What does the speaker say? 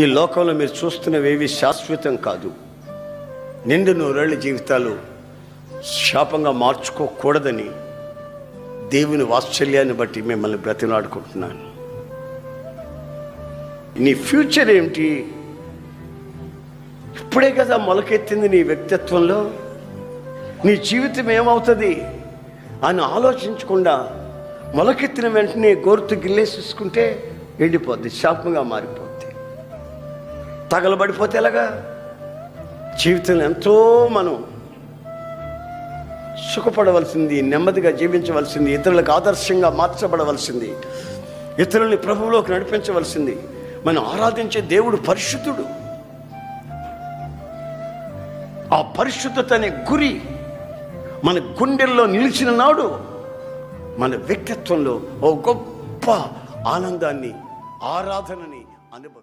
ఈ లోకంలో మీరు చూస్తున్నవేవి శాశ్వతం కాదు. నిండు నూరేళ్ల జీవితాలు శాపంగా మార్చుకోకూడదని దేవుని వాత్సల్యాన్ని బట్టి మిమ్మల్ని బ్రతిలాడుకుంటున్నాను. నీ ఫ్యూచర్ ఏమిటి? ఇప్పుడే కదా మొలకెత్తింది నీ వ్యక్తిత్వంలో. నీ జీవితం ఏమవుతుంది అని ఆలోచించకుండా మొలకెత్తిన వెంటనే గోరుతో గిల్లేసేసుకుంటే ఎండిపోద్ది, శాపంగా మారిపోద్ది. తగలబడిపోతే ఎలాగా? జీవితంలో ఎంతో మనం సుఖపడవలసింది, నెమ్మదిగా జీవించవలసింది, ఇతరులకు ఆదర్శంగా మార్చబడవలసింది, ఇతరుల్ని ప్రభువులోకి నడిపించవలసింది. మనం ఆరాధించే దేవుడు పరిశుద్ధుడు. ఆ పరిశుద్ధత అనే గురి మన గుండెల్లో నిలిచిన నాడు మన వ్యక్తిత్వంలో ఓ గొప్ప ఆనందాన్ని, ఆరాధనని అనుభవం.